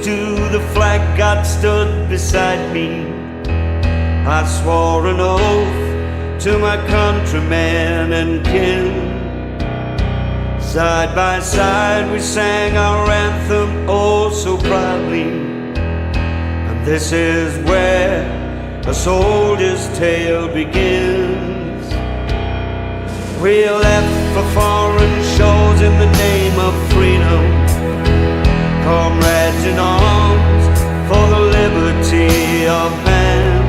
to the flag God stood beside me. I swore an oath to my countrymen and kin. Side by side we sang our anthem oh so proudly. And this is where a soldier's tale begins. We left for foreign shores in the name of freedom, comrades in arms for the liberty of man.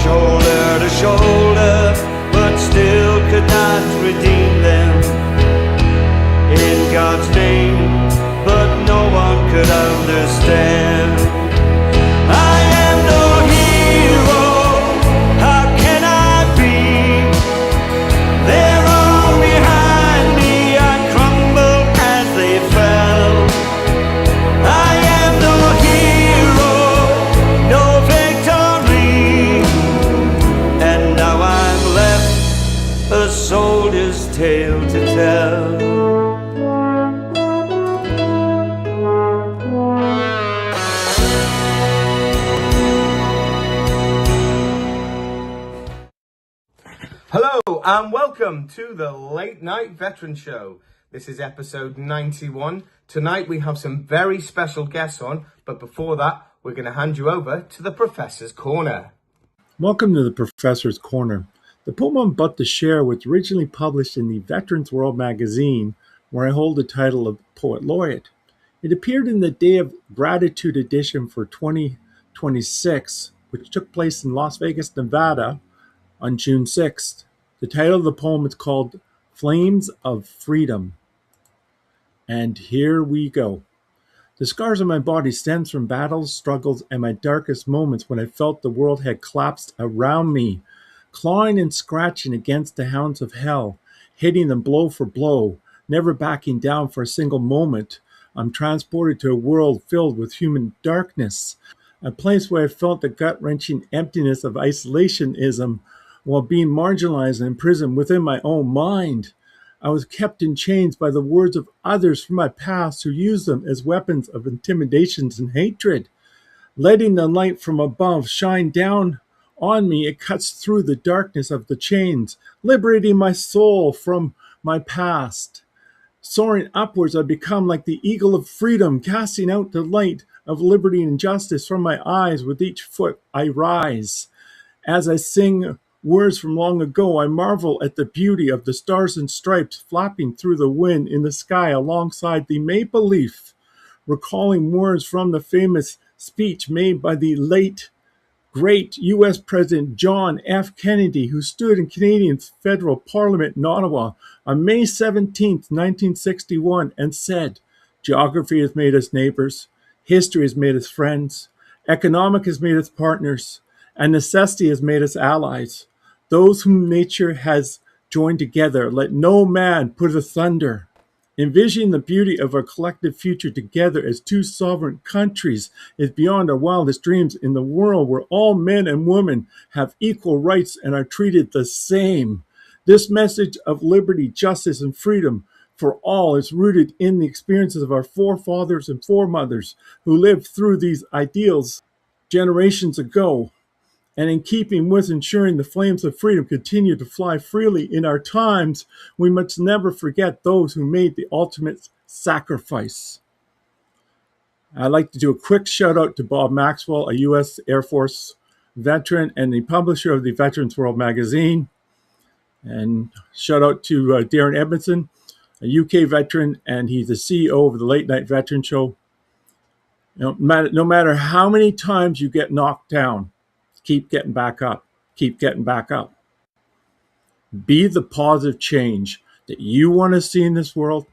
Shoulder to shoulder, but still could not redeem them in God's name, but no one could understand. I am no hero, how can I be? They're all behind me, I crumble as they fell. I am no hero, no victory, and now I'm left a soldier's tale to tell. Hello and welcome to the Late Night Veteran Show. This is episode 91. Tonight we have some very special guests on, but before that we're going to hand you over to the Professor's Corner. Welcome to the Professor's Corner. The poem I'm about to share was originally published in the Veterans World magazine, where I hold the title of Poet Laureate. It appeared in the Day of Gratitude edition for 2026, which took place in Las Vegas, Nevada on June 6th. The title of the poem is called Flames of Freedom. And here we go. The scars on my body stems from battles, struggles, and my darkest moments when I felt the world had collapsed around me, clawing and scratching against the hounds of hell, hitting them blow for blow, never backing down for a single moment. I'm transported to a world filled with human darkness, a place where I felt the gut-wrenching emptiness of isolationism while being marginalized and imprisoned within my own mind. I was kept in chains by the words of others from my past who used them as weapons of intimidations and hatred. Letting the light from above shine down on me, it cuts through the darkness of the chains, liberating my soul from my past. Soaring upwards, I become like the eagle of freedom, casting out the light of liberty and justice from my eyes. With each foot I rise. As I sing words from long ago, I marvel at the beauty of the stars and stripes flapping through the wind in the sky alongside the maple leaf, recalling words from the famous speech made by the late, great U.S. President John F. Kennedy, who stood in Canadian federal parliament in Ottawa on May 17, 1961, and said, "Geography has made us neighbors, history has made us friends, economic has made us partners, and necessity has made us allies. Those whom nature has joined together, let no man put asunder." Envisioning the beauty of our collective future together as two sovereign countries is beyond our wildest dreams in the world where all men and women have equal rights and are treated the same. This message of liberty, justice, and freedom for all is rooted in the experiences of our forefathers and foremothers who lived through these ideals generations ago. And in keeping with ensuring the flames of freedom continue to fly freely in our times, we must never forget those who made the ultimate sacrifice. I'd like to do a quick shout out to Bob Maxwell, a U.S. Air Force veteran and the publisher of the Veterans World magazine. And shout out to Darren Edmundson, a UK veteran, and he's the CEO of the Late Night Veteran Show. No matter how many times you get knocked down, keep getting back up. Keep getting back up. Be the positive change that you want to see in this world.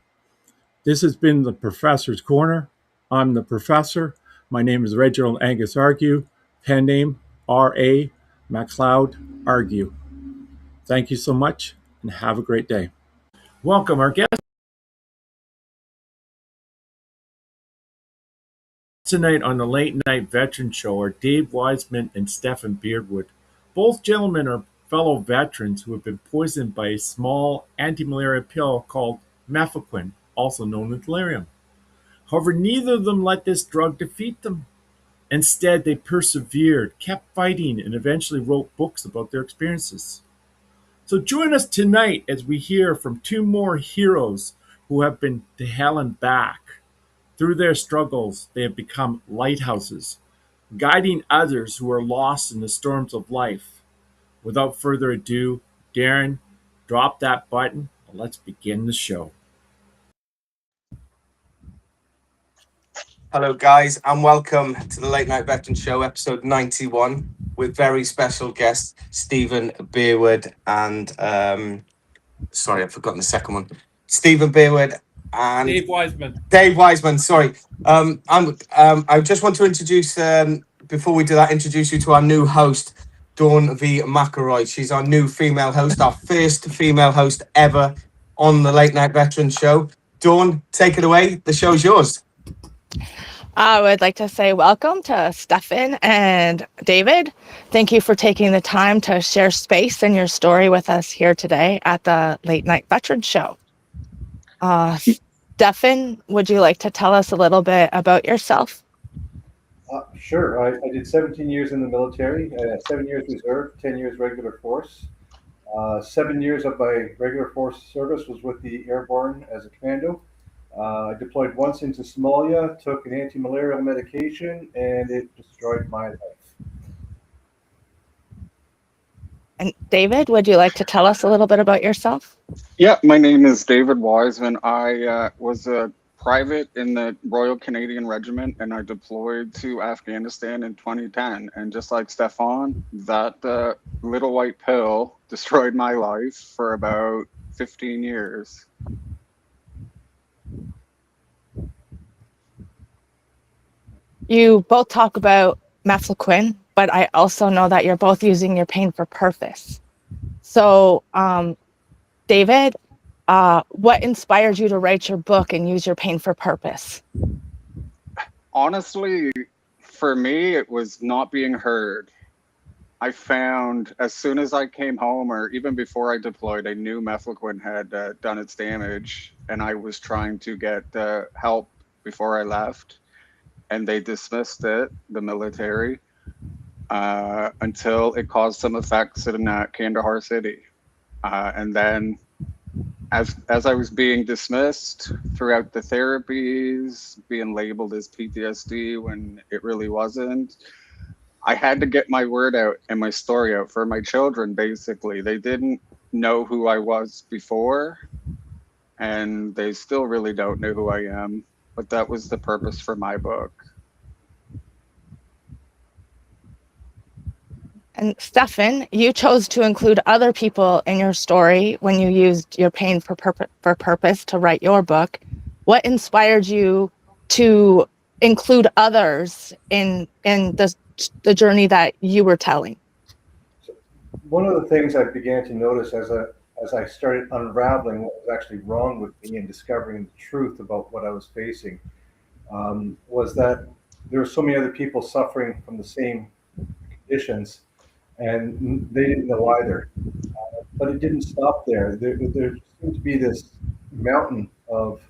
This has been the Professor's Corner. I'm the Professor. My name is Reginald Angus Argue. Pen name R.A. MacLeod Argue. Thank you so much and have a great day. Welcome our guest tonight on the Late Night Veteran Show are Dave Wiseman and Stephen Beardwood. Both gentlemen are fellow veterans who have been poisoned by a small anti-malaria pill called mefloquine, also known as delirium. However, neither of them let this drug defeat them. Instead, they persevered, kept fighting, and eventually wrote books about their experiences. So join us tonight as we hear from two more heroes who have been to hell and back. Through their struggles, they have become lighthouses, guiding others who are lost in the storms of life. Without further ado, Darren, drop that button and let's begin the show. Hello, guys, and welcome to the Late Night Veteran Show, episode 91, with very special guests Stephen Beardwood and sorry, I've forgotten the second one. Stephen Beardwood and Dave Wiseman. Dave Wiseman. Sorry, I just want to introduce before we do that, introduce you to our new host, Dawn V. McElroy. She's our new female host, our first female host ever on the Late Night Veteran Show. Dawn, take it away. The show's yours. I would like to say welcome to Stefan and David. Thank you for taking the time to share space and your story with us here today at the Late Night Veteran Show. Stefan, would you like to tell us a little bit about yourself? Sure. I did 17 years in the military, 7 years reserve, 10 years regular force. 7 years of my regular force service was with the airborne as a commando. I deployed once into Somalia, took an anti-malarial medication, and it destroyed my life. And David, would you like to tell us a little bit about yourself? Yeah, my name is David Wiseman. I was a private in the Royal Canadian Regiment, and I deployed to Afghanistan in 2010. And just like Stefan, that little white pill destroyed my life for about 15 years. You both talk about methylquin, but I also know that you're both using your pain for purpose. So, David, what inspired you to write your book and use your pain for purpose? Honestly, for me, it was not being heard. I found as soon as I came home, or even before I deployed, I knew methylquin had done its damage, and I was trying to get help before I left. And they dismissed it, the military, until it caused some effects in Kandahar City. And then as I was being dismissed throughout the therapies, being labeled as PTSD when it really wasn't, I had to get my word out and my story out for my children, basically. They didn't know who I was before, and they still really don't know who I am. But that was the purpose for my book. And Stefan, you chose to include other people in your story when you used your pain for purpose to write your book. What inspired you to include others in the journey that you were telling? One of the things I began to notice as I started unraveling what was actually wrong with me and discovering the truth about what I was facing, was that there were so many other people suffering from the same conditions, and they didn't know either. But it didn't stop there. There seemed to be this mountain of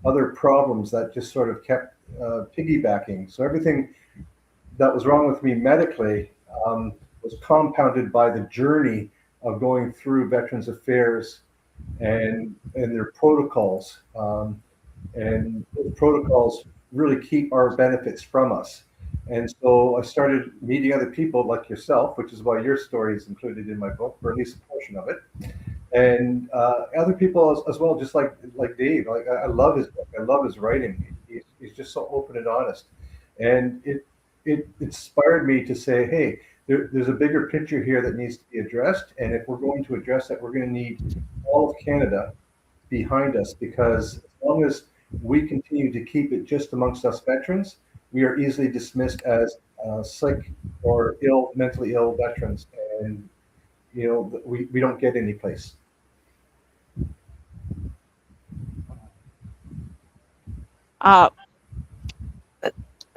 other problems that just sort of kept piggybacking. So everything that was wrong with me medically was compounded by the journey of going through Veterans Affairs and their protocols. And those protocols really keep our benefits from us. And so I started meeting other people like yourself, which is why your story is included in my book, or at least a portion of it. And other people as well, just like Dave. Like I love his book. I love his writing. He's just so open and honest. And it inspired me to say, hey, there's a bigger picture here that needs to be addressed. And if we're going to address that, we're going to need all of Canada behind us, because as long as we continue to keep it just amongst us veterans, we are easily dismissed as sick or mentally ill veterans. And, you know, we don't get any place.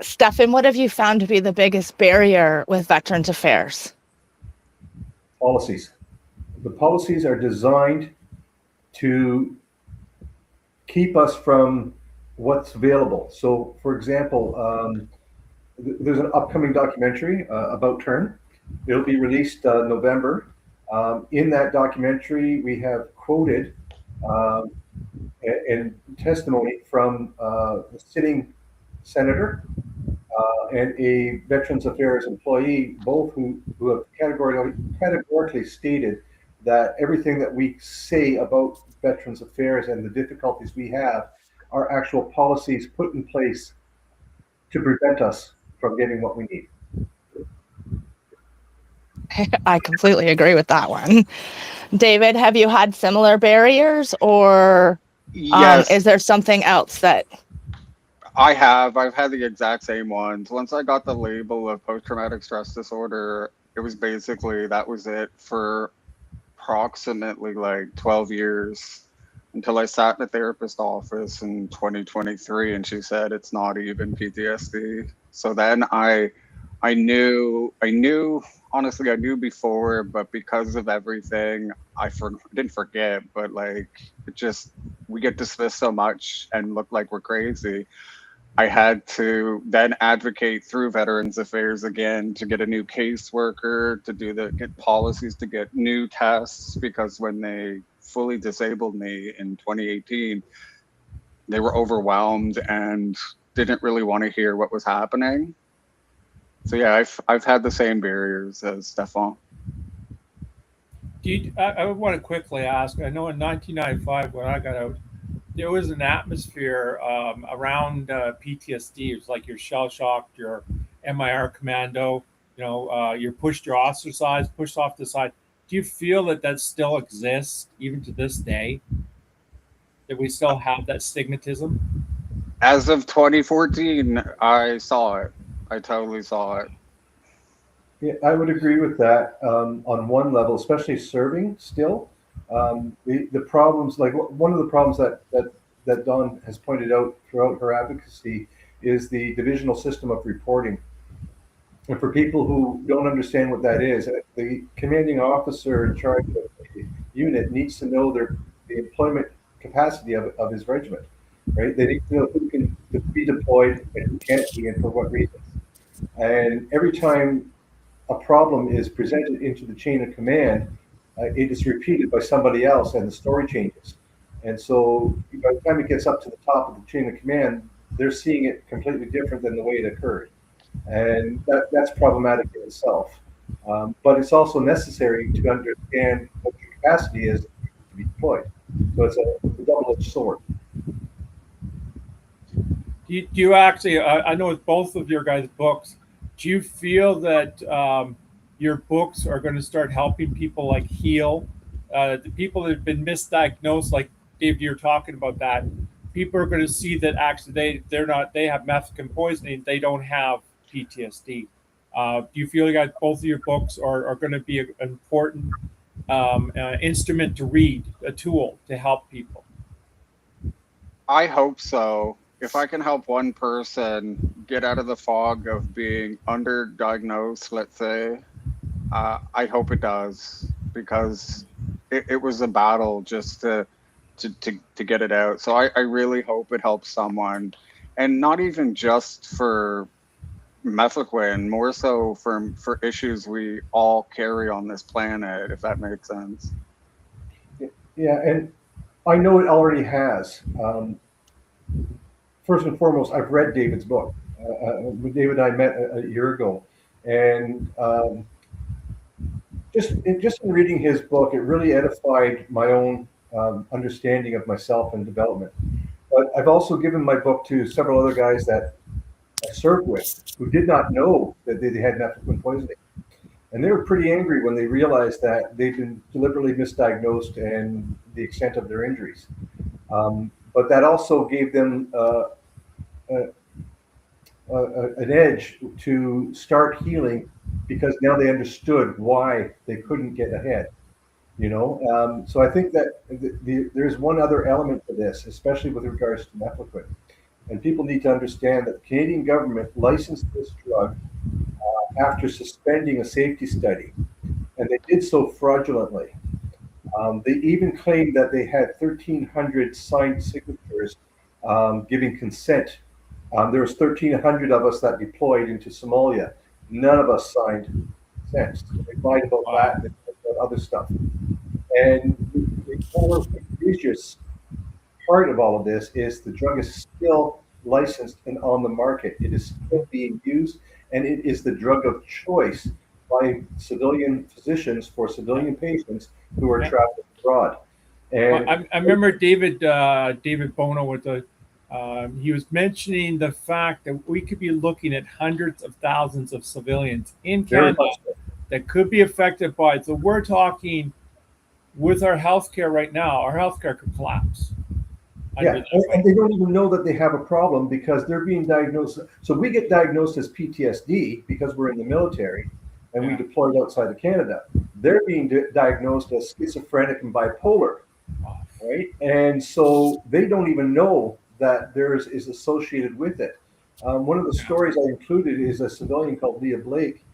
Stefan, what have you found to be the biggest barrier with Veterans Affairs? Policies. The policies are designed to keep us from what's available. So, for example, there's an upcoming documentary about Turn. It'll be released November. In that documentary, we have quoted and testimony from the sitting senator and a Veterans Affairs employee, both who have categorically stated that everything that we say about Veterans Affairs and the difficulties we have are actual policies put in place to prevent us from getting what we need. I completely agree with that one. David, have you had similar barriers, or Yes, is there something else that? I have. I've had the exact same ones. Once I got the label of post-traumatic stress disorder, it was basically that was it for approximately like 12 years until I sat in a therapist office in 2023 and she said it's not even PTSD. So then I knew honestly I knew before, but because of everything didn't forget, but like it just we get dismissed so much and look like we're crazy. I had to then advocate through Veterans Affairs again to get a new caseworker, to get policies, to get new tests, because when they fully disabled me in 2018, they were overwhelmed and didn't really want to hear what was happening. So yeah, I've had the same barriers as Stefan. I would want to quickly ask, I know in 1995 when I got out, there was an atmosphere around PTSD. It was like you're shell shocked, you're MIR commando, you're pushed, you're ostracized, pushed off the side. Do you feel that still exists even to this day? That we still have that stigmatism? As of 2014, I saw it. I totally saw it. Yeah, I would agree with that on one level, especially serving still. The problems, like one of the problems that Dawn has pointed out throughout her advocacy is the divisional system of reporting. And for people who don't understand what that is, the commanding officer in charge of the unit needs to know the employment capacity of his regiment, right? They need to know who can be deployed and who can't be and for what reasons. And every time a problem is presented into the chain of command, it is repeated by somebody else and the story changes. And so by the time it gets up to the top of the chain of command, they're seeing it completely different than the way it occurred. And that's problematic in itself. But it's also necessary to understand what your capacity is to be deployed. So it's a double-edged sword. Do you actually, I know with both of your guys' books, do you feel that your books are going to start helping people like heal? The people that have been misdiagnosed, like Dave, you're talking about that, people are going to see that actually they have methadone poisoning, they don't have PTSD. Do you feel like both of your books are going to be an important instrument to read, a tool to help people? I hope so. If I can help one person get out of the fog of being underdiagnosed, let's say, I hope it does, because it was a battle just to get it out. So I really hope it helps someone, and not even just for Methylquin, more so for issues we all carry on this planet, if that makes sense. Yeah, and I know it already has. First and foremost, I've read David's book. David and I met a year ago, and just in reading his book, it really edified my own understanding of myself and development. But I've also given my book to several other guys that I served with who did not know that they had methylquin poisoning. And they were pretty angry when they realized that they'd been deliberately misdiagnosed and the extent of their injuries. But that also gave them an edge to start healing, because now they understood why they couldn't get ahead. So I think that there's one other element to this, especially with regards to methylquin. And people need to understand that the Canadian government licensed this drug after suspending a safety study, and they did so fraudulently. They even claimed that they had 1,300 signed signatures giving consent. There was 1,300 of us that deployed into Somalia. None of us signed consent. They lied about that and about other stuff. And the more egregious part of all of this is the drug is still licensed and on the market. It is still being used, and it is the drug of choice by civilian physicians for civilian patients who are traveling abroad. And I remember David Bono with he was mentioning the fact that we could be looking at hundreds of thousands of civilians in Canada that could be affected by it. So we're talking with our healthcare right now, our healthcare could collapse. Yeah, and they don't even know that they have a problem because they're being diagnosed. So we get diagnosed as PTSD because we're in the military and we deployed outside of Canada. They're being diagnosed as schizophrenic and bipolar, right? And so they don't even know that theirs is associated with it. One of the stories I included is a civilian called Leah Blake,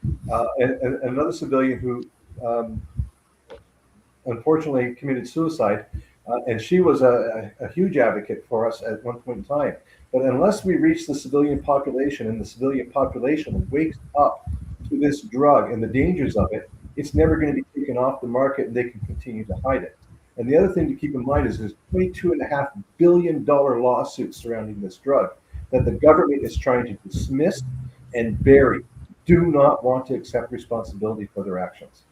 and another civilian who unfortunately committed suicide. And she was a huge advocate for us at one point in time. But unless we reach the civilian population and the civilian population wakes up to this drug and the dangers of it, it's never going to be taken off the market and they can continue to hide it. And the other thing to keep in mind is there's $22.5 billion lawsuits surrounding this drug that the government is trying to dismiss and bury. Do not want to accept responsibility for their actions.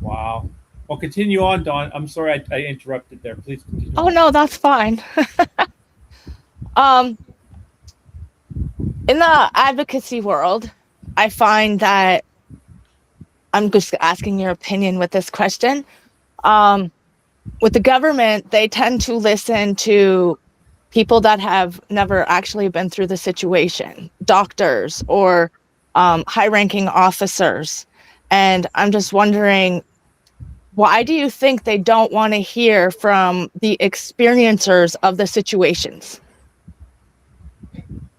Wow. Well, continue on, Dawn. I'm sorry I interrupted there. Please continue. Oh, no, that's fine. In the advocacy world, I find that I'm just asking your opinion with this question. With the government, they tend to listen to people that have never actually been through the situation, doctors or high-ranking officers. And I'm just wondering, why do you think they don't want to hear from the experiencers of the situations?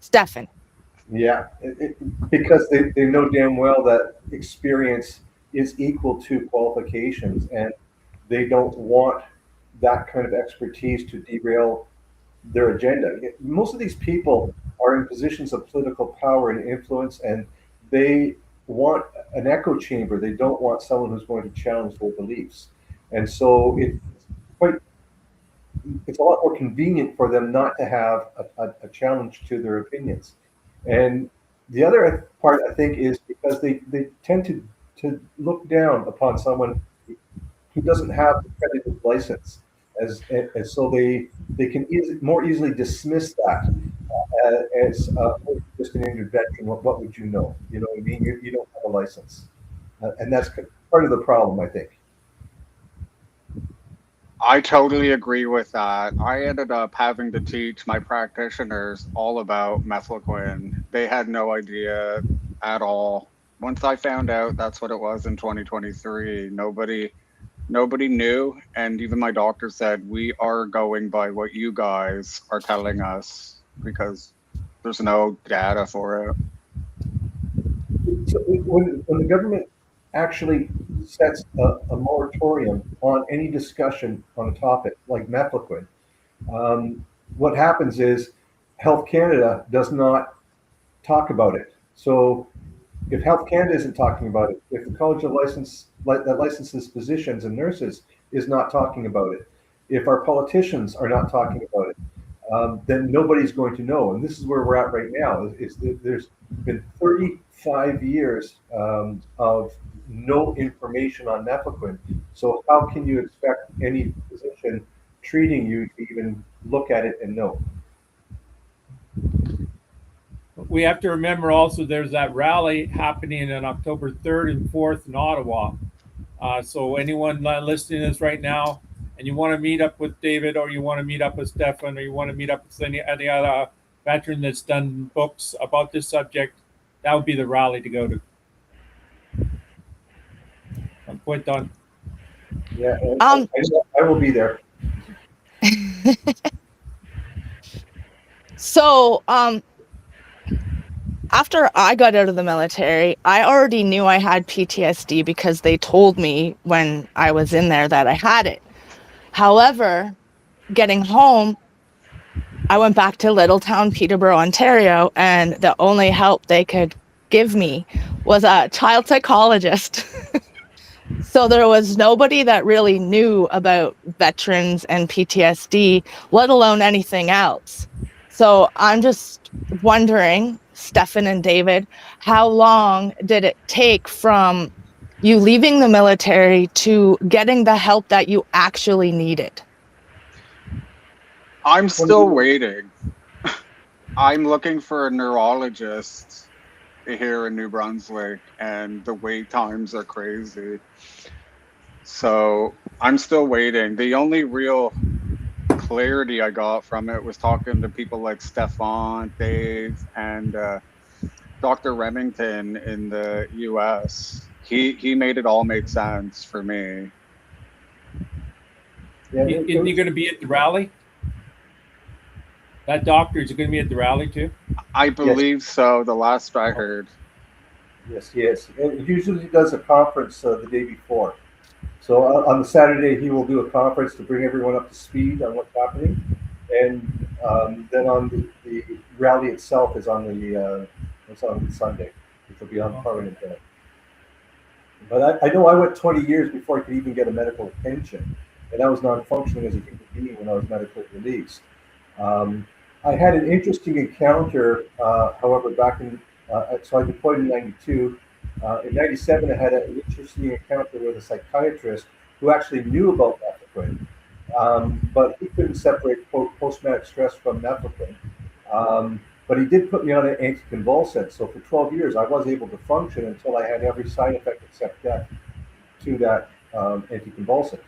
Stefan. Yeah, because they know damn well that experience is equal to qualifications, and they don't want that kind of expertise to derail their agenda. Most of these people are in positions of political power and influence, and they want an echo chamber. They don't want someone who's going to challenge their beliefs. And so it's a lot more convenient for them not to have a challenge to their opinions. And the other part, I think, is because they tend to look down upon someone who doesn't have the accredited license. And so they can more easily dismiss that as just an injured veteran. What would you know? You know what I mean? You don't have a license, and that's part of the problem, I think. I totally agree with that. I ended up having to teach my practitioners all about mefloquine. They had no idea at all. Once I found out that's what it was in 2023, nobody knew, and even my doctor said, we are going by what you guys are telling us because there's no data for it. So when the government actually sets a moratorium on any discussion on a topic like mefloquine, what happens is Health Canada does not talk about it. So if Health Canada isn't talking about it, if the College of that licenses physicians and nurses is not talking about it, if our politicians are not talking about it, then nobody's going to know. And this is where we're at right now. There's been 35 years of no information on mefloquine. So how can you expect any physician treating you to even look at it and know? We have to remember also there's that rally happening on October 3rd and 4th in Ottawa. So anyone listening to this right now, and you want to meet up with David, or you want to meet up with Stefan, or you want to meet up with any other veteran that's done books about this subject, that would be the rally to go to. I'm quite done. Yeah, I will be there. So, after I got out of the military, I already knew I had PTSD because they told me when I was in there that I had it. However, getting home, I went back to little town Peterborough, Ontario, and the only help they could give me was a child psychologist. So there was nobody that really knew about veterans and PTSD, let alone anything else. So I'm just wondering, Stefan and David, how long did it take from you leaving the military to getting the help that you actually needed? I'm still waiting. I'm looking for a neurologist here in New Brunswick, and the wait times are crazy. So I'm still waiting. The only real clarity I got from it was talking to people like Stefan, Dave, and Dr. Remington in the US. He made it all make sense for me. Yeah, Isn't he going to be at the rally? That doctor is going to be at the rally too? I believe so, the last I heard. yes, yes. He usually does a conference the day before. So on the Saturday, he will do a conference to bring everyone up to speed on what's happening, and then on the rally itself is on it's on Sunday, which will be on Parliament Day. But I know I went 20 years before I could even get a medical pension, and I was non-functioning as a human being when I was medically released. I had an interesting encounter, however, back in so I deployed in '92. In '97, I had an interesting encounter with a psychiatrist who actually knew about methylprednisolone, but he couldn't separate post-traumatic stress from methylprednisolone. But he did put me on an anticonvulsant. So for 12 years, I was able to function until I had every side effect except death to that anticonvulsant.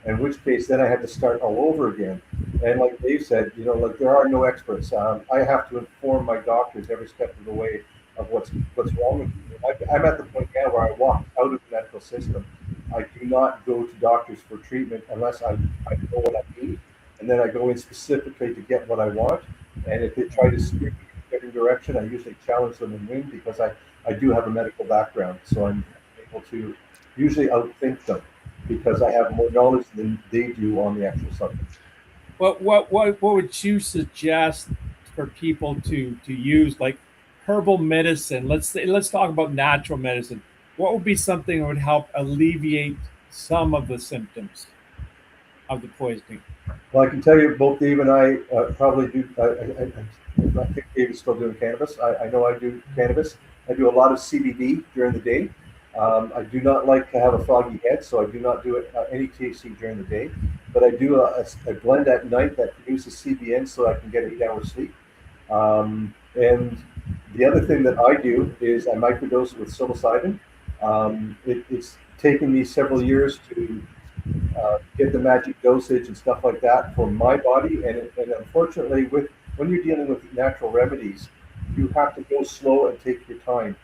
In which case, then I had to start all over again. And like Dave said, like there are no experts. I have to inform my doctors every step of the way of what's wrong with me. I'm at the point now where I walk out of the medical system. I do not go to doctors for treatment unless I know what I need, and then I go in specifically to get what I want. And if they try to steer me in a different direction, I usually challenge them and win because I do have a medical background, so I'm able to usually outthink them because I have more knowledge than they do on the actual subject. What would you suggest for people to use, like herbal medicine? Let's talk about natural medicine. What would be something that would help alleviate some of the symptoms of the poisoning? Well, I can tell you, both Dave and I probably do. I think Dave is still doing cannabis. I know I do cannabis. I do a lot of CBD during the day. I do not like to have a foggy head, so I do not do any THC during the day. But I do a blend at night that produces CBN so I can get 8 hours sleep. And the other thing that I do is I microdose it with psilocybin. It's taken me several years to get the magic dosage and stuff like that for my body. And unfortunately, when you're dealing with natural remedies, you have to go slow and take your time.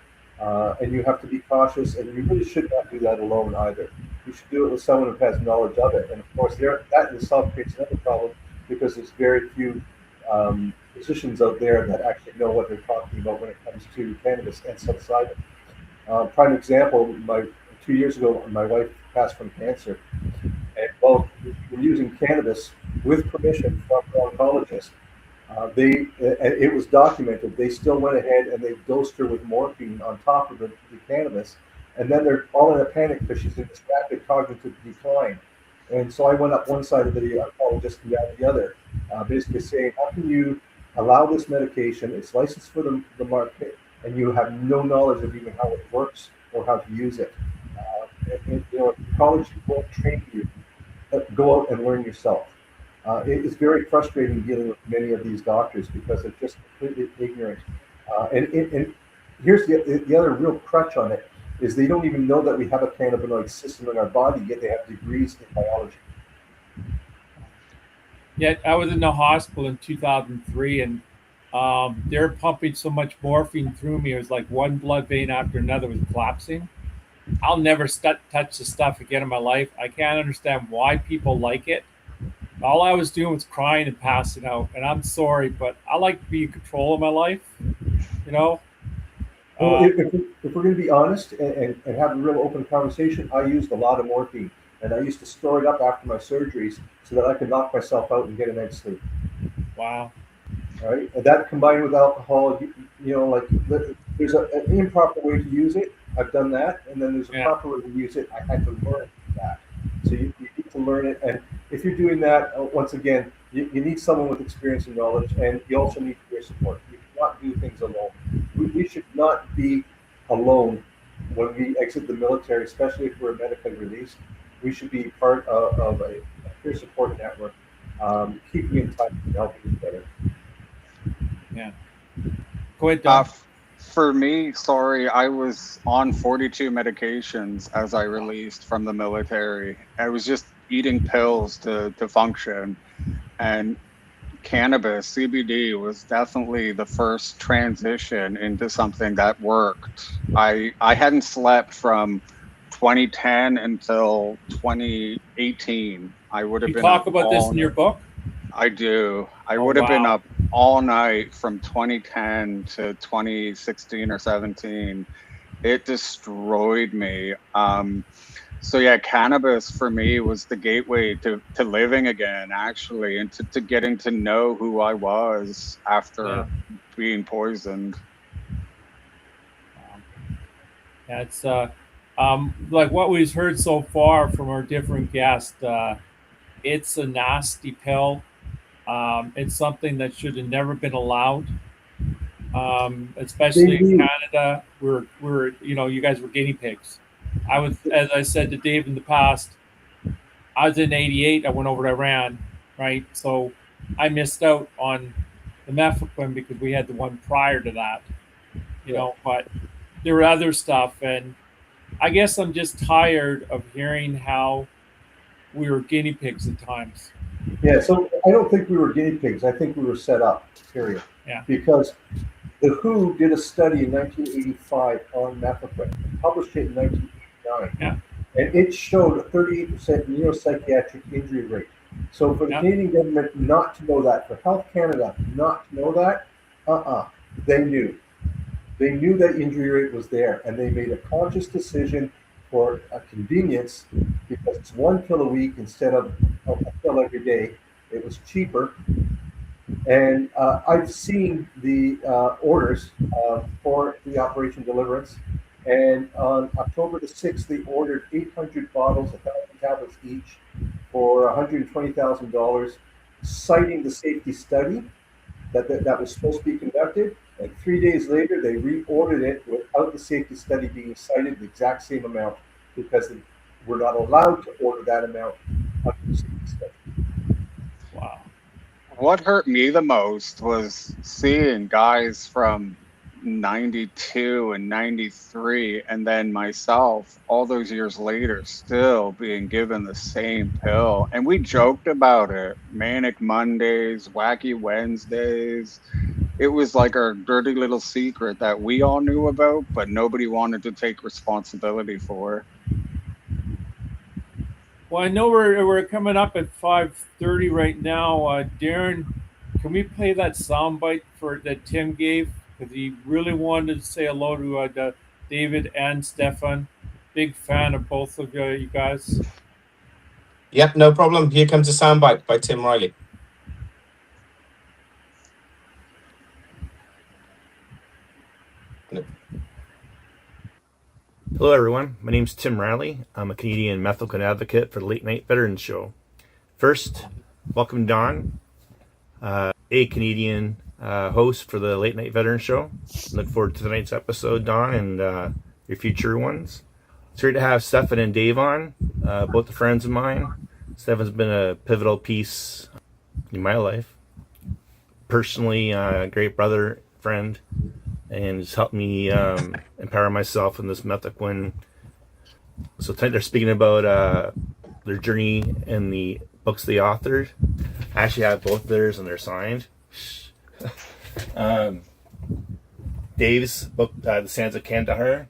And you have to be cautious, and you really should not do that alone either. You should do it with someone who has knowledge of it. And of course, that in itself creates another problem because there's very few physicians out there that actually know what they're talking about when it comes to cannabis and psilocybin. Prime example, 2 years ago, my wife passed from cancer. And while we're using cannabis with permission from the oncologist, it was documented. They still went ahead and they dosed her with morphine on top of the cannabis, and then they're all in a panic because she's in this rapid cognitive decline. And so I went up one side of the oncologist and down the other, basically saying, how can you allow this medication? It's licensed for the market, and you have no knowledge of even how it works or how to use it. College won't train you. Go out and learn yourself. It is very frustrating dealing with many of these doctors because they're just completely ignorant. And here's the other real crutch on it is they don't even know that we have a cannabinoid system in our body, yet they have degrees in biology. Yeah, I was in the hospital in 2003, and they're pumping so much morphine through me. It was like one blood vein after another was collapsing. I'll never touch the stuff again in my life. I can't understand why people like it. All I was doing was crying and passing out. And I'm sorry, but I like to be in control of my life, Well, if we're going to be honest and have a real open conversation, I used a lot of morphine. And I used to store it up after my surgeries so that I could knock myself out and get a night's sleep. Wow. right? And that combined with alcohol, like there's an improper way to use it. I've done that, and then there's a proper way to use it. I had to learn that. So you need to learn it, and if you're doing that, once again, you need someone with experience and knowledge, and you also need peer support. You cannot do things alone. We should not be alone when we exit the military, especially if we're medically released. We should be part of a peer support network, keeping in touch and helping each other. Yeah. Go ahead, Don. For me, sorry, I was on 42 medications as I released from the military. I was just eating pills to function. And cannabis, CBD, was definitely the first transition into something that worked. I hadn't slept from 2010 until 2018. I would have You been talk about this in your book? I do. I would have been up all night from 2010 to 2016 or 17. It destroyed me. So yeah, cannabis for me was the gateway to living again, actually, and to getting to know who I was after being poisoned. Yeah, it's like what we've heard so far from our different guests. It's a nasty pill. It's something that should have never been allowed, especially in Canada. We're you guys were guinea pigs. I was, as I said to Dave in the past, I was in '88. I went over to Iran, right? So I missed out on the methylquin because we had the one prior to that, But there were other stuff, and I guess I'm just tired of hearing how we were guinea pigs at times. Yeah, so I don't think we were guinea pigs. I think we were set up, period. Yeah. Because the WHO did a study in 1985 on methylquin, published it in 1989. Yeah. And it showed a 38% neuropsychiatric injury rate. So for the Canadian government not to know that, for Health Canada not to know that, they knew. They knew that injury rate was there, and they made a conscious decision for a convenience, because it's one pill a week instead of a pill every day. It was cheaper. And I've seen the orders for the Operation Deliverance. And on October the 6th, they ordered 800 bottles, 1,000 tablets each, for $120,000, citing the safety study that was supposed to be conducted. And 3 days later, they reordered it without the safety study being cited, the exact same amount, because we're not allowed to order that amount under the safety study. Wow. What hurt me the most was seeing guys from 92 and 93, and then myself all those years later still being given the same pill. And we joked about it. Manic Mondays, Wacky Wednesdays. It was like our dirty little secret that we all knew about, but nobody wanted to take responsibility for. Well, I know we're coming up at 5:30 right now. Darren, can we play that soundbite that Tim gave? Because he really wanted to say hello to David and Stefan. Big fan of both of you guys. Yep, no problem. Here comes a soundbite by Tim Riley. Hello everyone, my name's Tim Riley. I'm a Canadian methylquin advocate for the Late Night Veterans Show. First, welcome Don, a Canadian host for the Late Night Veterans Show. Look forward to tonight's episode, Don, and your future ones. It's great to have Stefan and Dave on, both friends of mine. Stefan's been a pivotal piece in my life. Personally, a great brother, friend, and it's helped me empower myself in this methylquin. So tonight they're speaking about their journey and the books they authored. I actually have both of theirs and they're signed. Dave's book, The Sands of Kandahar,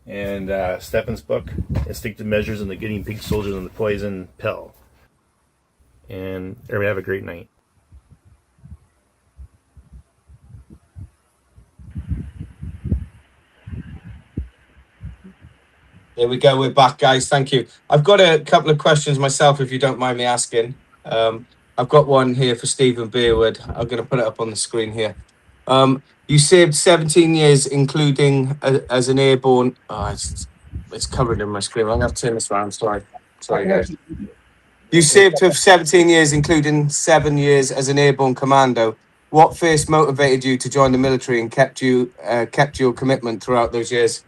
and Stefan's book, Instinctive Measures in the Guinea Pig Soldiers and the Poison Pill. And everybody have a great night. Here we go. We're back, guys. Thank you. I've got a couple of questions myself, if you don't mind me asking. I've got one here for Stephen Beardwood. I'm going to put it up on the screen here. You served 17 years, including as an airborne. Oh, it's covered in my screen. I'm going to have to turn this around. Sorry, guys. You served for 17 years, including 7 years as an airborne commando. What first motivated you to join the military and kept your commitment throughout those years?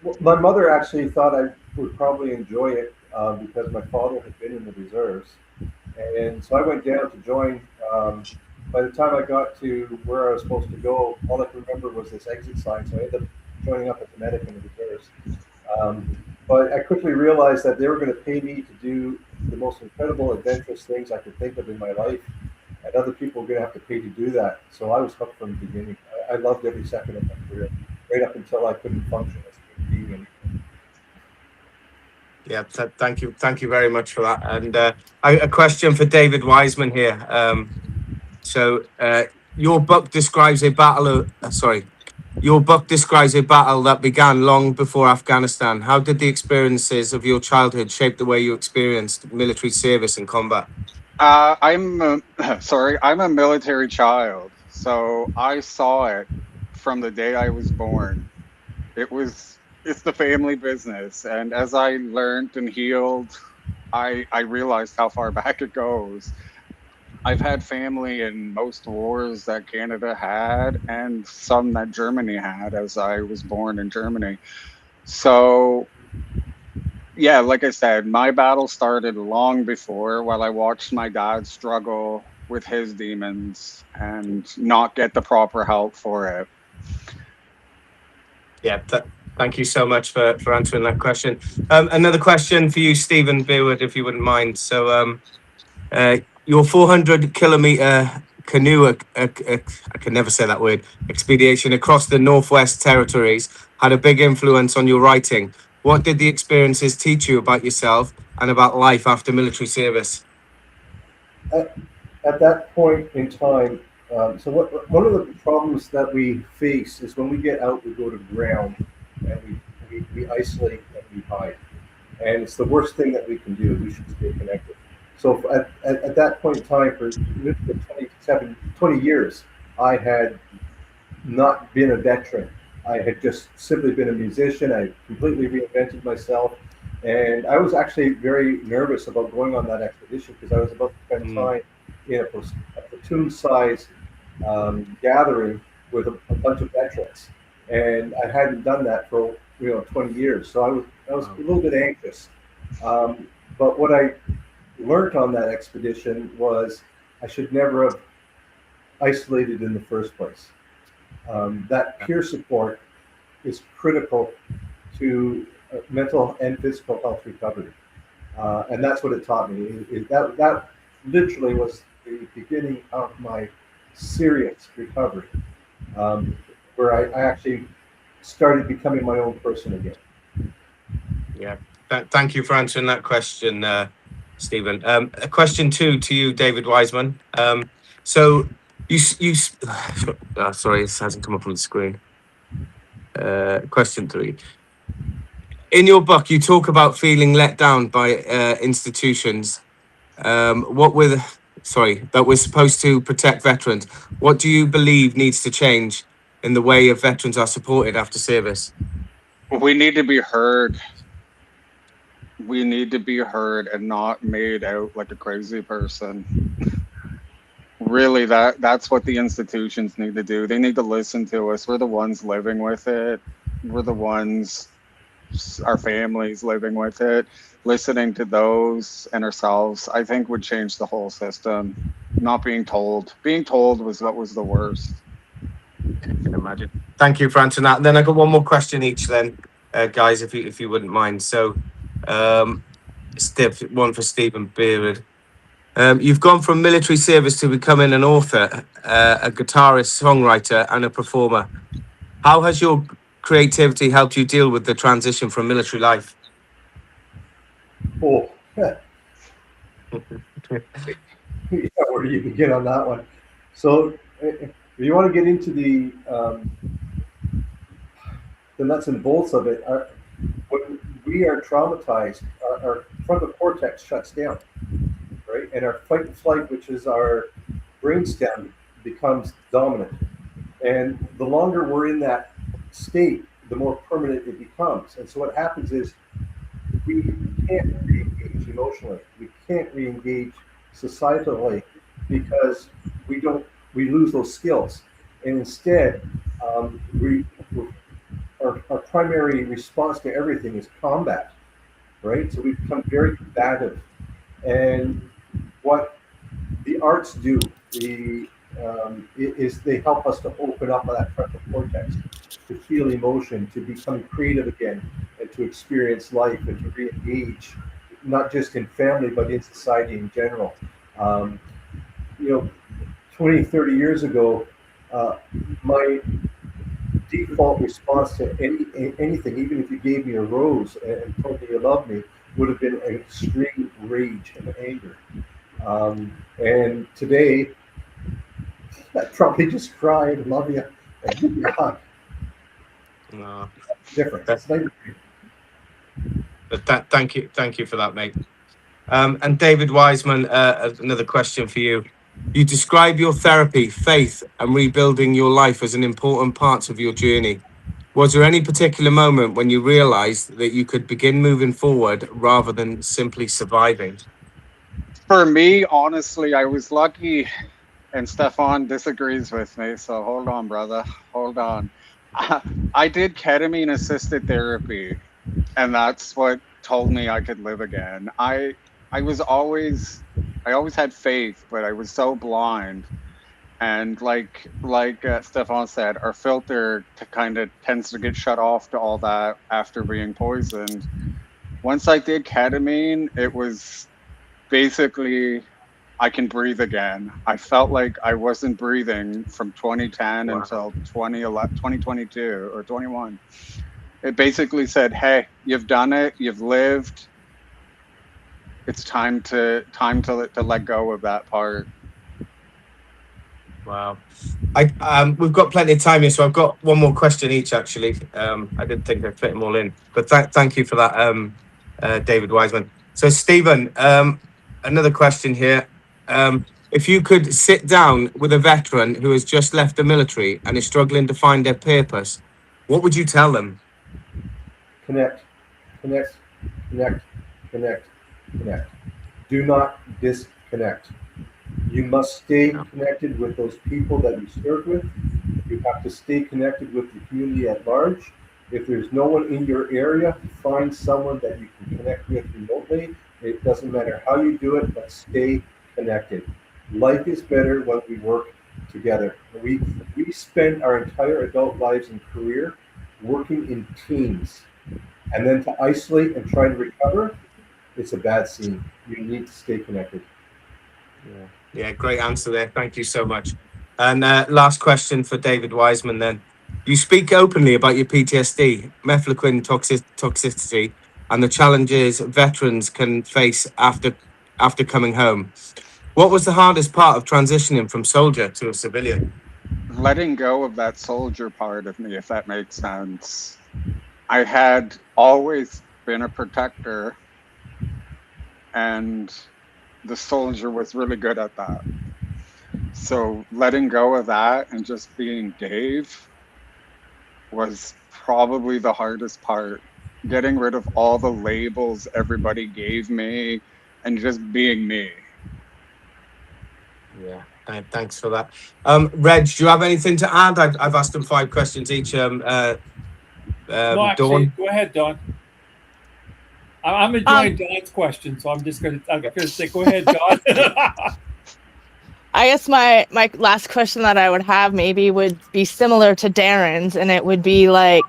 Well, my mother actually thought I would probably enjoy it because my father had been in the reserves. And so I went down to join. By the time I got to where I was supposed to go, all I could remember was this exit sign. So I ended up joining up as a medic in the reserves. But I quickly realized that they were going to pay me to do the most incredible, adventurous things I could think of in my life. And other people were going to have to pay to do that. So I was hooked from the beginning. I loved every second of my career, right up until I couldn't function as a human being anymore. Yeah, thank you very much for that. And a question for David Wiseman here. Your book describes a battle that began long before Afghanistan. How did the experiences of your childhood shape the way you experienced military service and combat? I'm I'm a military child, so I saw it from the day I was born. It's the family business, and as I learned and healed, I realized how far back it goes. I've had family in most wars that Canada had and some that Germany had, as I was born in Germany. So yeah, like I said, my battle started long before, while I watched my dad struggle with his demons and not get the proper help for it. Yeah, thank you so much for answering that question. Another question for you, Stephen Beardwood, if you wouldn't mind. So, your 400-kilometer canoe, I can never say that word, expedition across the Northwest Territories had a big influence on your writing. What did the experiences teach you about yourself and about life after military service? At that point in time, one of the problems that we face is when we get out, we go to ground and we isolate and we hide. And it's the worst thing that we can do. We should stay connected. So at that point in time, for 20 years, I had not been a veteran. I had just simply been a musician. I completely reinvented myself. And I was actually very nervous about going on that expedition because I was about to spend time in a platoon-size gathering with a bunch of veterans. And I hadn't done that for 20 years. So I was a little bit anxious. But what I learned on that expedition was I should never have isolated in the first place. That peer support is critical to mental and physical health recovery, and that's what it taught me. That literally was the beginning of my serious recovery, where I actually started becoming my own person again. Yeah, thank you for answering that question, Stephen. A question two to you, David Wiseman. So sorry, this hasn't come up on the screen. Question three. In your book, you talk about feeling let down by institutions that we're supposed to protect veterans. What do you believe needs to change in the way of veterans are supported after service? We need to be heard. We need to be heard and not made out like a crazy person. Really, that's what the institutions need to do. They need to listen to us. We're the ones living with it. We're the ones, our families living with it. Listening to those and ourselves, I think, would change the whole system. Not being told. Being told was what was the worst. I can imagine. Thank you for answering that. And then I got one more question each then, guys, if you wouldn't mind. So, one for Stephen Beardwood. You've gone from military service to becoming an author, a guitarist, songwriter, and a performer. How has your creativity helped you deal with the transition from military life? Oh, yeah, where do you begin on that one? So, if you want to get into the nuts and bolts of it, when we are traumatized, our frontal cortex shuts down, right? and our fight and flight, which is our brainstem, becomes dominant. And the longer we're in that state, the more permanent it becomes. And so what happens is we can't re-engage emotionally. We can't re-engage societally because we lose those skills. And instead, our primary response to everything is combat, right? So we become very combative. And what the arts do is they help us to open up that frontal cortex, to feel emotion, to become creative again, and to experience life and to re-engage, not just in family, but in society in general. 20, 30 years ago, my default response to anything, even if you gave me a rose and told me you loved me, would have been an extreme rage and anger. And today, I'd probably just cry and love you and give you a hug. No. Different. That's like, Thank you for that, mate. And David Wiseman, another question for you. You describe your therapy, faith, and rebuilding your life as an important part of your journey. Was there any particular moment when you realized that you could begin moving forward rather than simply surviving? For me, honestly, I was lucky, and Stefan disagrees with me, so hold on, brother, hold on. I did ketamine-assisted therapy, and that's what told me I could live again. I always had faith, but I was so blind. And like Stefan said, our filter kind of tends to get shut off to all that after being poisoned. Once I did ketamine, it was basically I can breathe again. I felt like I wasn't breathing from 2010 until 2022 or 21. It basically said, "Hey, you've done it. You've lived. It's time to let go of that part." Wow. We've got plenty of time here, so I've got one more question each, actually. I didn't think I'd fit them all in, but thank you for that, David Wiseman. So, Stephen, another question here. If you could sit down with a veteran who has just left the military and is struggling to find their purpose, what would you tell them? connect, connect, connect, connect, connect. Do not disconnect. You must stay connected with those people that you serve with. You have to stay connected with the community at large. If there's no one in your area, find someone that you can connect with remotely. It doesn't matter how you do it, but stay connected. Life is better when we work together. We spend our entire adult lives and career working in teams. And then to isolate and try to recover, it's a bad scene. You need to stay connected. Yeah, great answer there. Thank you so much. And last question for David Wiseman then. You speak openly about your PTSD, methylquine toxicity, and the challenges veterans can face after coming home. What was the hardest part of transitioning from soldier to a civilian? Letting go of that soldier part of me, if that makes sense. I had always been a protector, and the soldier was really good at that. So letting go of that and just being Dave was probably the hardest part. Getting rid of all the labels everybody gave me and just being me. Yeah, thanks for that. Reg, do you have anything to add? I've asked them 5 questions each. No, actually, Dawn? go ahead, Dawn. I'm enjoying Dawn's question, so I'm gonna say, go ahead, Dawn. I guess my last question that I would have maybe would be similar to Darren's, and it would be like,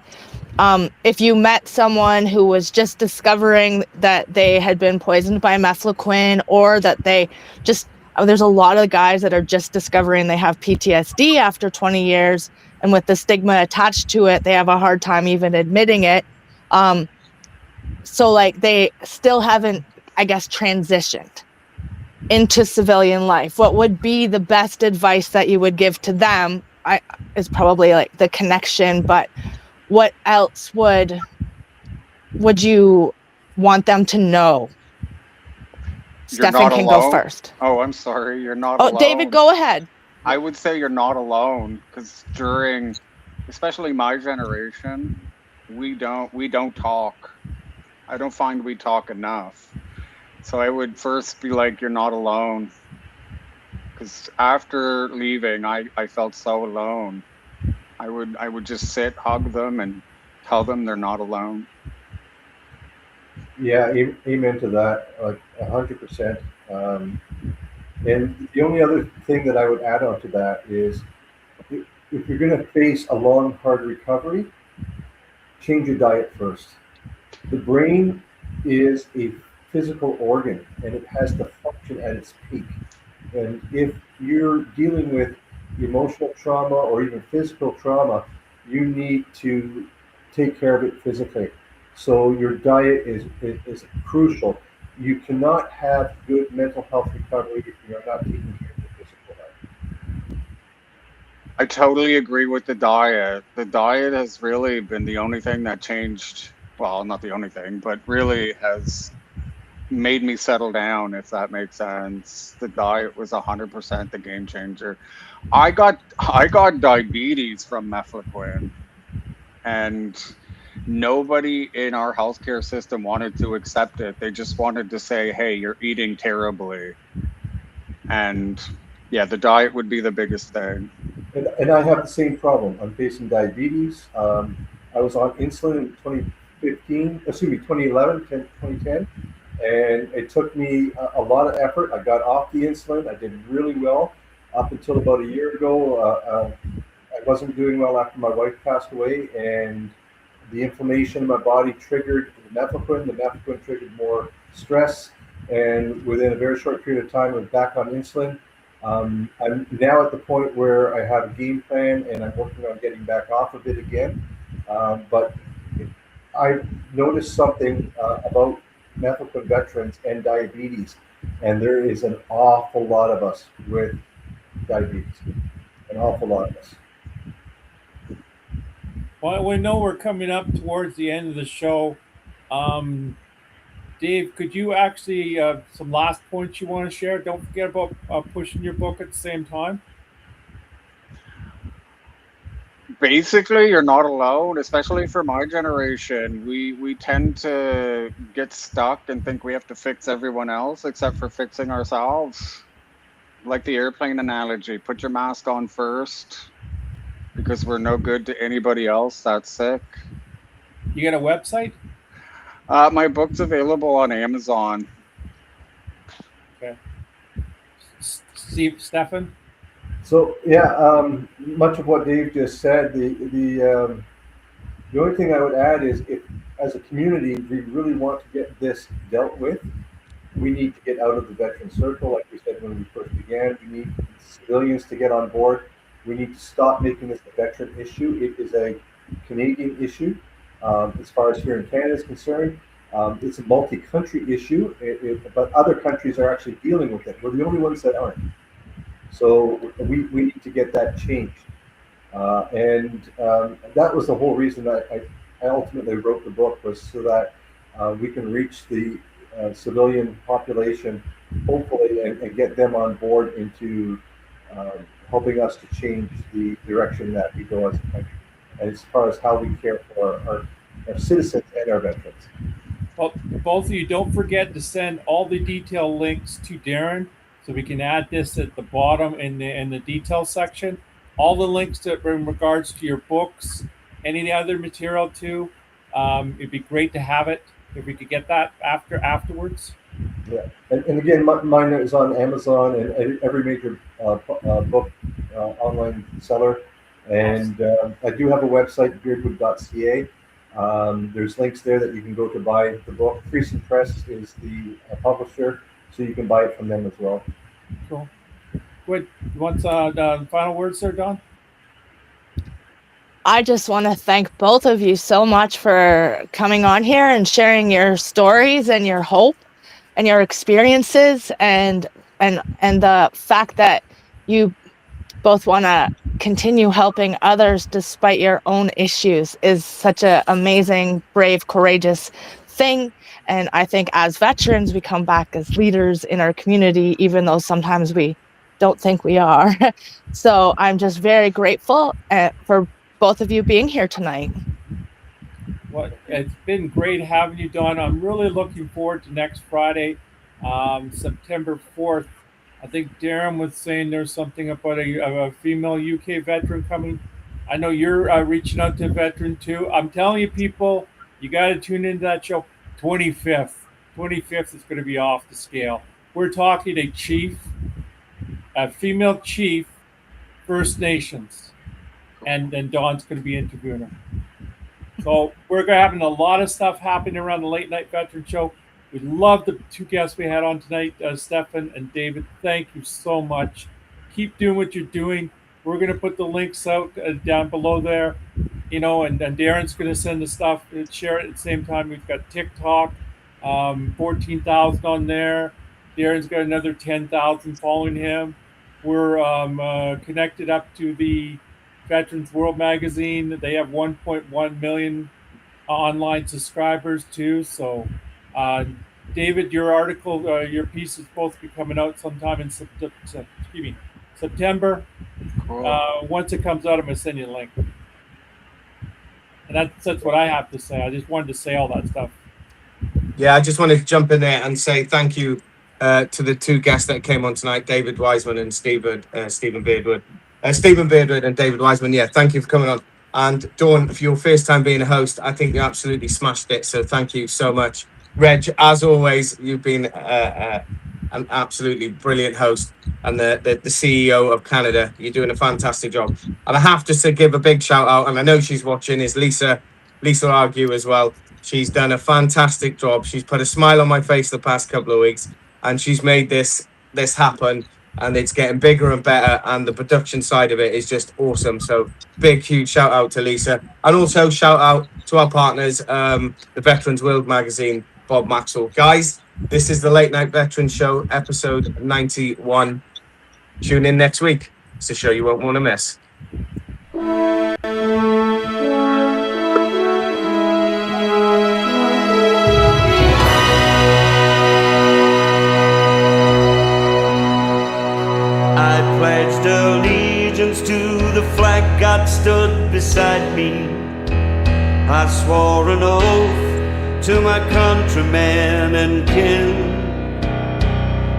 if you met someone who was just discovering that they had been poisoned by methylquine, or that they just, there's a lot of guys that are just discovering they have PTSD after 20 years, and with the stigma attached to it, they have a hard time even admitting it. So like they still haven't, I guess, transitioned into civilian life. What would be the best advice that you would give to them? Is probably like the connection, but what else would you want them to know Stefan not can go alone. first. Oh, I'm sorry. You're not Oh, alone. David, go ahead. I would say you're not alone because during, especially my generation, we don't talk. I don't find we talk enough. So I would first be like, you're not alone. Because after leaving, I felt so alone. I would just sit, hug them, and tell them they're not alone. Yeah, amen to that, like 100%. And the only other thing that I would add on to that is, if you're going to face a long, hard recovery, change your diet first. The brain is a physical organ and it has to function at its peak. And if you're dealing with emotional trauma or even physical trauma, you need to take care of it physically. So your diet is crucial. You cannot have good mental health recovery if you're not taking care of your physical health. I totally agree with the diet. The diet has really been the only thing that changed. Well, not the only thing, but really has made me settle down, if that makes sense. The diet was 100% the game changer. I got diabetes from mefloquine, and nobody in our healthcare system wanted to accept it. They just wanted to say, "Hey, you're eating terribly." And yeah, the diet would be the biggest thing. And I have the same problem. I'm facing diabetes. I was on insulin in 2011, 2010. And it took me a lot of effort. I got off the insulin. I did really well up until about a year ago. I wasn't doing well after my wife passed away, and the inflammation in my body triggered the mefloquine. The mefloquine triggered more stress, and within a very short period of time, I was back on insulin. I'm now at the point where I have a game plan, and I'm working on getting back off of it again. But I noticed something about mefloquine veterans and diabetes, and there is an awful lot of us with diabetes, an awful lot of us. Well, we know we're coming up towards the end of the show. Dave, could you actually, some last points you want to share? Don't forget about pushing your book at the same time. Basically, you're not alone, especially for my generation. We tend to get stuck and think we have to fix everyone else except for fixing ourselves. Like the airplane analogy, put your mask on first because we're no good to anybody else that's sick. You got a website? My book's available on Amazon. Okay. Stefan? So yeah, much of what Dave just said. The only thing I would add is, if as a community we really want to get this dealt with, we need to get out of the veteran circle. Like we said when we first began, we need civilians to get on board. We need to stop making this a veteran issue. It is a Canadian issue. As far as here in Canada is concerned, it's a multi-country issue, but other countries are actually dealing with it. We're the only ones that aren't. So we need to get that changed. And that was the whole reason that I ultimately wrote the book, was so that we can reach the civilian population, hopefully, and get them on board into helping us to change the direction that we go as a country, and as far as how we care for our citizens and our veterans. Well, both of you, don't forget to send all the detail links to Darren, so we can add this at the bottom in the detail section. All the links to, in regards to your books, any other material too. It'd be great to have it if we could get that afterwards. Yeah, and again, mine is on Amazon and every major book online seller. And I do have a website, beardwood.ca. There's links there that you can go to buy the book. Freeson Press is the publisher, so you can buy it from them as well. Cool. Good. You want the final words there, Don? I just want to thank both of you so much for coming on here and sharing your stories and your hope and your experiences, and the fact that you both want to continue helping others despite your own issues is such an amazing, brave, courageous thing. And I think as veterans, we come back as leaders in our community, even though sometimes we don't think we are. So I'm just very grateful for both of you being here tonight. Well, it's been great having you, Dawn. I'm really looking forward to next Friday, September 4th. I think Darren was saying there's something about a female UK veteran coming. I know you're reaching out to a veteran too. I'm telling you, people, you got to tune into that show. 25th is going to be off the scale. We're talking a female chief, First Nations, and then Dawn's going to be interviewing her. So we're having a lot of stuff happening around the Late Night Veteran Show. We love the two guests we had on tonight, Stefan and David. Thank you so much. Keep doing what you're doing. We're going to put the links out down below there, and Darren's going to send the stuff and share it at the same time. We've got TikTok, 14,000 on there. Darren's got another 10,000 following him. We're connected up to the Veterans World Magazine. They have 1.1 million online subscribers too. So, David, your article, your piece is supposed to be coming out sometime in September. Cool. Once it comes out, I'm going to send you a link. And that's what I have to say. I just wanted to say all that stuff. Yeah, I just wanted to jump in there and say thank you to the two guests that came on tonight, David Wiseman and Stephen Beardwood. Stephen Beardwood and David Wiseman, yeah, thank you for coming on. And Dawn, for your first time being a host, I think you absolutely smashed it. So thank you so much. Reg, as always, you've been an absolutely brilliant host and the CEO of Canada. You're doing a fantastic job. And I have to give a big shout out, and I know she's watching, is Lisa Argue as well. She's done a fantastic job. She's put a smile on my face the past couple of weeks, and she's made this happen. And it's getting bigger and better, and the production side of it is just awesome. So big, huge shout out to Lisa. And also shout out to our partners, the Veterans World Magazine, Bob Maxwell. Guys, this is the Late Night Veteran Show, episode 91. Tune in next week. It's a show you won't want to miss. I pledged allegiance to the flag God stood beside me. I swore an oath to my countrymen and kin.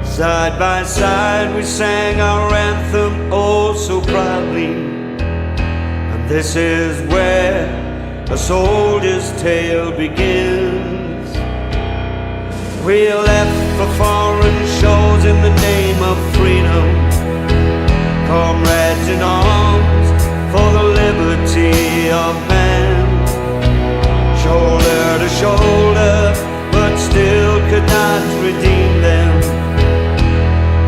Side by side we sang our anthem oh so proudly. And this is where a soldier's tale begins. We left for foreign shores in the name of freedom, comrades in arms for the liberty of man. Shoulder to shoulder, but still could not redeem them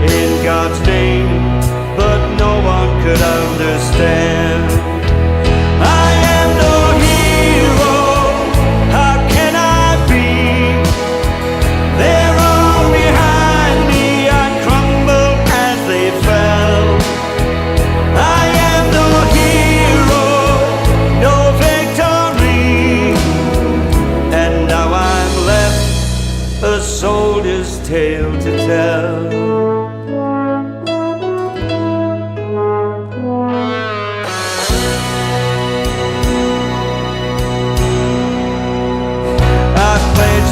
in God's name, but no one could understand. I am no hero, how can I be? They're all behind me, I crumbled as they fell. I am no hero, no victory, and now I'm left a soldier's tale to tell.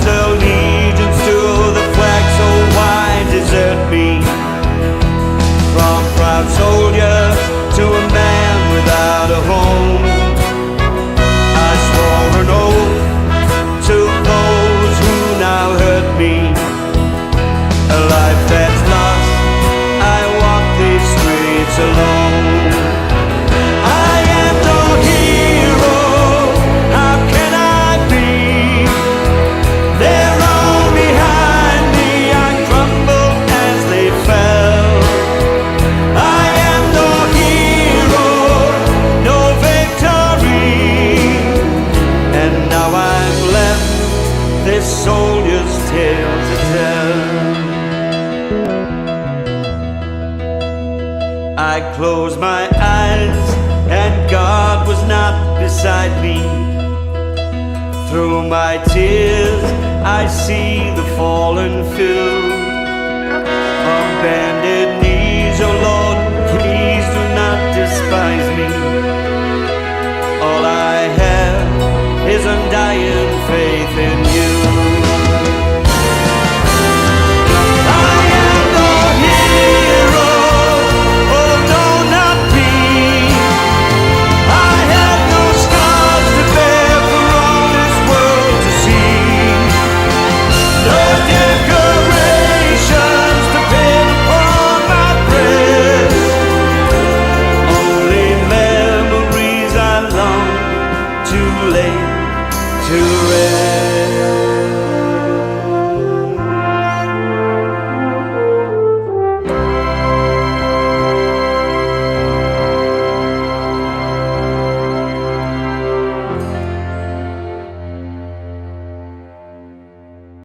Allegiance to the flag, so why desert me? From proud soldier to a man without a home, I swore an oath to those who now hurt me. A life that's lost, I walk these streets alone. I am no hero, how can I be? They're all behind me, I crumbled as they fell. I am no hero, no victory, and now I'm left this soldier's tale to tell. I closed my eyes and God was not beside me. Through my tears I see the fallen field on bended knees. Oh Lord, please do not despise me. All I have is undying faith in you. I am no hero, oh no, not me. I have no scars to bear for all this world to see. No decorations to pin upon my breast. Only memories I long to lay to rest.